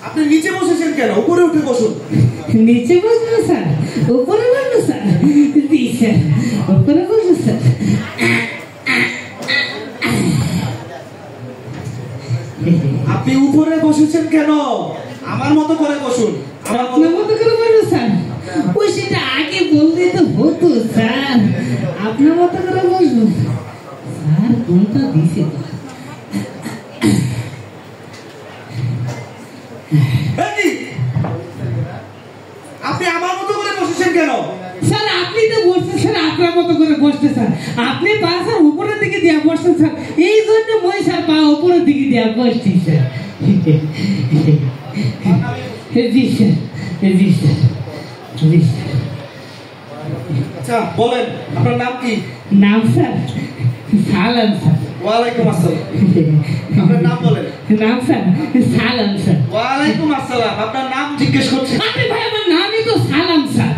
আপনি নিচে বসেছেন কেন? উপরে উঠে বসুন। নিচে বসবো স্যার? উপরে বসবো স্যার? জি স্যার, উপরে বসবো স্যার। আপনি উপরে বসেছেন কেন? আমার মতো করে বসুন। আপনার মতো করে বসবো স্যার? ওই সেটা আগে বললে তো হতো স্যার। আপনার মতো করে বসবো স্যার। কোনটা দিছে তো? আপনি আমার মতো করে বসেছেন কেন? স্যার আপনি তো বসছেন স্যার আপনার মতো করে বসতে স্যার। আপনি পা স্যার উপরের দিকে দিয়া বসছেন স্যার, এই জন্য মই স্যার পা উপরের দিকে দিয়া বসছি স্যার। জি স্যার, জি স্যার, জি স্যার। আচ্ছা বলেন, আপনার নাম কি? নাম স্যার সালাম স্যার। ওয়ালাইকুম আসসালাম। আপনার নাম বলেন। নাম স্যার সালাম স্যার। ওয়ালাইকুম আসসালাম। আপনার নাম জিজ্ঞেস করছি। আরে ভাই আমার নামই তো সালাম স্যার।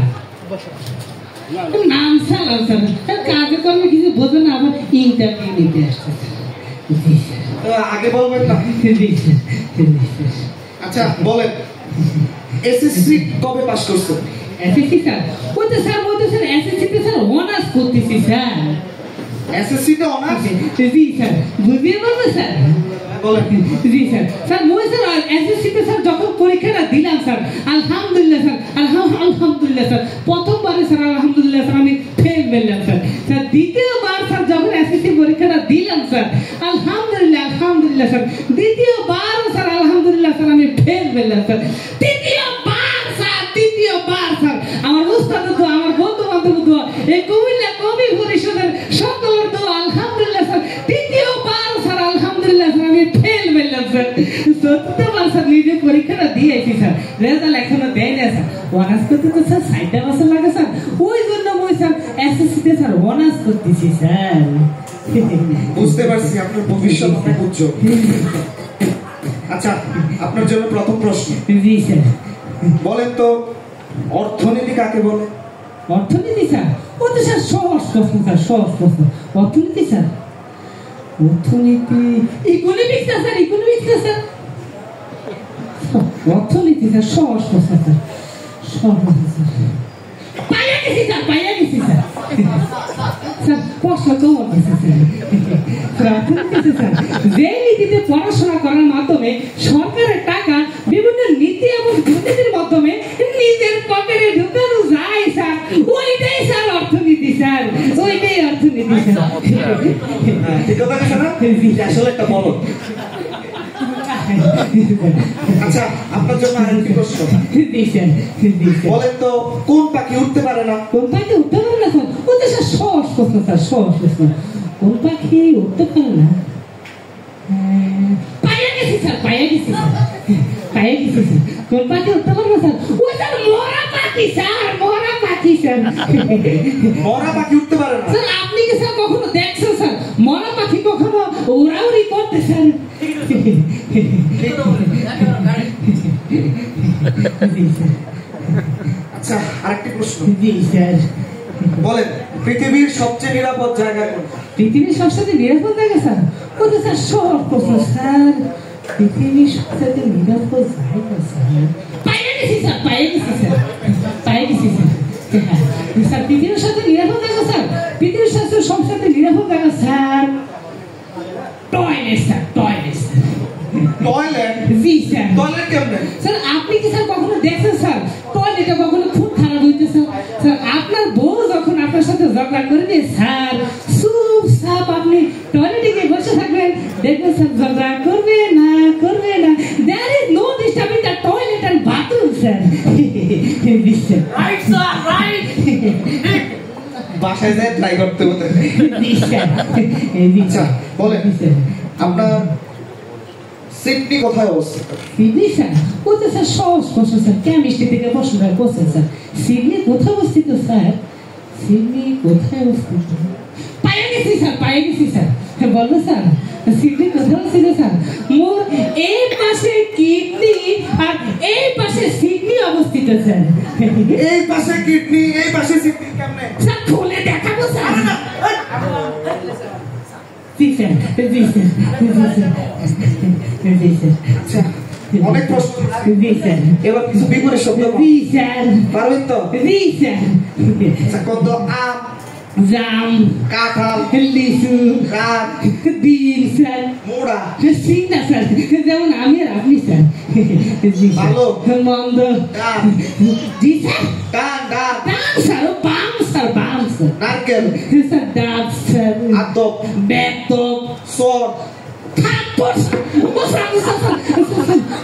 নাম সালাম স্যার। কাজে কর্মে কিছু বোঝে না, আবার ইন্টারভিউ নিতে আসছে স্যার। আগে বলবেন না? জি স্যার, জি স্যার। আচ্ছা বলেন, এসএসসি কবে পাস করছেন? SSC sir? ওই তো স্যার, ওই তো স্যার এসএসসি তে স্যার অনার্স করতেছি স্যার। এসএসসি তে অনার্স? জি স্যার, বুঝিয়ে বলবো স্যার? বলেন। জি স্যার। স্যার মই স্যার এসএসসি তে স্যার যখন পরীক্ষাটা দিলাম স্যার, আলহামদুলিল্লাহ স্যার, আলহামদুলিল্লাহ স্যার, প্রথমবারে স্যার আলহামদুলিল্লাহ স্যার আমি ফেল পেলাম স্যার। স্যার দ্বিতীয়বার স্যার যখন এসএসসি পরীক্ষাটা দিলাম স্যার, আলহামদুলিল্লাহ আলহামদুলিল্লাহ স্যার, দ্বিতীয়বার স্যার আলহামদুলিল্লাহ স্যার আমি ফেল পেলাম স্যার। তৃতীয়বার স্যার আমার উস্তাদের দোয়া, আমার বন্ধু বান্ধবের দোয়া, এই কুমিল্লা কবি পরিষদের সকলের দোয়া, আলহামদুলিল্লাহ স্যার তৃতীয়বার স্যার আলহামদুলিল্লাহ স্যার আমি ফেল পেলাম স্যার। চতুর্থবার স্যার নিজে পরীক্ষাটা দিয়েছি স্যার, রেজাল্ট এখনো দেয় না স্যার। অনার্স করতে তো স্যার ৬০টা বছর লাগে স্যার, ওই জন্য মই স্যার এসএসসি তে স্যার অনার্স করতেছি স্যার। বুঝতে পারছি আপনার ভবিষ্যৎ অনেক উজ্জ্বল। আচ্ছা আপনার জন্য প্রথম প্রশ্ন। জি স্যার। বলেন তো, অর্থনীতি কাকে বলে? অর্থনীতি স্যার? ও তো স্যার সহজ প্রশ্ন স্যার, সহজ প্রশ্ন। অর্থনীতি স্যার, অর্থনীতি ইকোনমিক্স না স্যার, ইকোনমিক্স না স্যার। অর্থনীতি স্যার সহজ প্রশ্ন স্যার, সহজ স্যার। পাইয়া গেছি স্যার, পাইয়া গেছি স্যার। স্যার প্রশ্ন তো গেছে স্যার। অর্থনীতি স্যার যে নীতিতে পড়াশোনা করার মাধ্যমে সরকারের টাকা বিভিন্ন নীতি এবং দুর্নীতির মাধ্যমে নিজের পকেটে ঢুকানো যায় স্যার, ওইটাই স্যার অর্থনীতি স্যার, ওইটাই অর্থনীতি স্যার। ঠিক কথা আছে না? আসলে একটা বলো। আচ্ছা আপনার জন্য আরেকটি প্রশ্ন। জি স্যার, জি স্যার। বলেন তো, কোন পাখি উঠতে পারে না? কোন পাখি উঠতে পারে না স্যার? ও তো স্যার সহজ প্রশ্ন স্যার, সহজ প্রশ্ন। কোন পাখি উঠতে পারে না? পাইয়া গেছি স্যার, পাইয়া গেছি স্যার, পাইয়া গেছি স্যার। কোন পাখি উঠতে পারে না স্যার? ও স্যার মরা পাখি স্যার, মরা পাখি স্যার। মরা পাখি উঠতে পারে না স্যার? আপনি কি স্যার কখনো দেখছেন স্যার মরা পাখি কখনো উড়াউড়ি করতে স্যার? আচ্ছা আরেকটি প্রশ্ন। জি স্যার। বলেন, পৃথিবীর সবচেয়ে নিরাপদ জায়গা কোনটা? পৃথিবীর সবচেয়ে নিরাপদ জায়গা স্যার? ও তো স্যার সহজ প্রশ্ন স্যার। পৃথিবীর সবচেয়ে নিরাপদ জায়গা স্যার? পাইয়া গেছি স্যার, পাইয়া গেছি স্যার, পাইয়া গেছি স্যার। স্যার পৃথিবীর সবচেয়ে নিরাপদ জায়গা স্যার? পৃথিবীর সবচেয়ে নিরাপদ জায়গা sir toilet sir, toilet sir. Toilet? জি স্যার। টয়লেট কেমনে? স্যার আপনি কি স্যার কখনো দেখছেন স্যার টয়লেটে কখনো খুব খারাপ হইতেছে স্যার? আপনার বউ যখন আপনার সাথে ঝগড়া করবে স্যার, চুপচাপ আপনি টয়লেটে গিয়ে বসে থাকবেন, দেখবেন স্যার ঝগড়া করবে না, করবে না। There is no disturbing the toilet and bathroom sir. জি স্যার। Right sir, right. বাসায় যায় ট্রাই করতে হতে। জি স্যার। আচ্ছা বলেন, আপনার সিডনি কোথায় অবস্থিত? Sydney sir? ও তো স্যার সহজ প্রশ্ন স্যার, কেমিস্ট্রি থেকে প্রশ্নটা করছেন স্যার। সিডনি কোথায় অবস্থিত স্যার? সিডনি কোথায় অবস্থিত? পাইয়া গেছি স্যার, পাইয়া গেছি স্যার। বলবো স্যার সিডনি কোথায় অবস্থিত স্যার? মোর এই পাশে কিডনি আর এই পাশে সিডনি অবস্থিত স্যার। এই পাশে কিডনি, এই পাশে সিডনি কেমনে? স্যার খুলে দেখাবো স্যার। জি স্যার, জি স্যার, জি স্যার, জি স্যার। আচ্ছা অনেক প্রশ্ন। জি স্যার। এবার কিছু বিপরীত শব্দ জি স্যার। পারবেন তো? জি স্যার। আচ্ছা, কত আম, জাম, কাঁঠাল, লিচু, কাঠ, ডিম স্যার, মোড়া, ঠিক না স্যার, যেমন আমি আর আপনি স্যার। জি স্যার। ভালো, মন্দ, কাঠ, জি স্যার। ডান, ডান, ডাব স্যার, বাম স্যার, বাম স্যার। নারকেল, স্যার ডাব স্যার, আতপ, বেতক, সর, থাপ্পড় স্যার। ও sir, sir, sir, sir,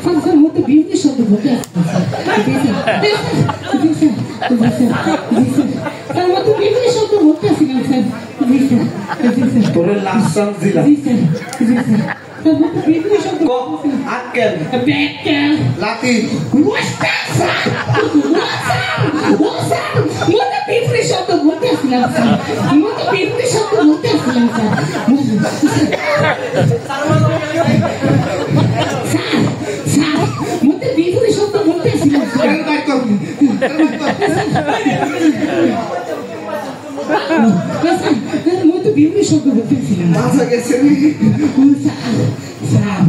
sir, sir, মধ্যে বিভিন্ন শব্দ বলতে আসছে স্যার। জি স্যার, জি স্যার, জি স্যার, জি স্যার, জি স্যার। তার মধ্যে বিভিন্ন শব্দ বলতে আসছিলাম স্যার। জি স্যার, জি স্যার। তোরে লাসান দিলা, জি স্যার, জি স্যার। তার মধ্যে বিভিন্ন শব্দ ক, আক্কেল, ব্যাকেল, লাঠি, ওস্তাদ স্যার, ওস্তাদ, মধ্যে বিভিন্ন শব্দ বলতে আসছিলাম স্যার। মধ্যে বিভিন্ন শব্দ বলতে আসছিলাম স্যার। স্যার, স্যার, মধ্যে বিভিন্ন শব্দ বলতে আসছিলাম স্যার। এর বাইর কর, স্যার, মধ্যে বিভিন্ন শব্দ বলতে আসছিলাম। মাথা গেছে। স্যার,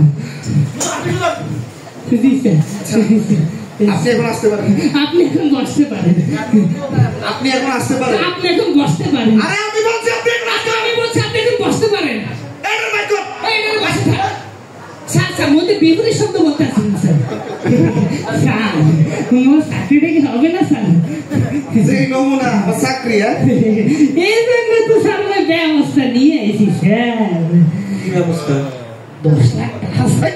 জি স্যার, জি স্যার। আপনি এখন আসতে পারেন, আপনি এখন বসতে পারেন। আপনি এখন আসতে পারেন। আপনি এখন বসতে পারেন। আরে আমি বলছি আপনি এখন আসতে আমি বলছি আপনি এখন বসতে পারেন। এর বাইর কর। এই না, বসে থাক। স্যার, স্যার, মধ্যে বিপরীত শব্দ বলতে আসেন স্যার। স্যার, মোর চাকরিটা কি হবে না স্যার? যেই নমুনা আমার চাকরি, হ্যাঁ? এই জন্য তো স্যার আমি ব্যবস্থা নিয়ে এসেছি স্যার। কি ব্যবস্থা? 10 লাখ টাকা স্যার।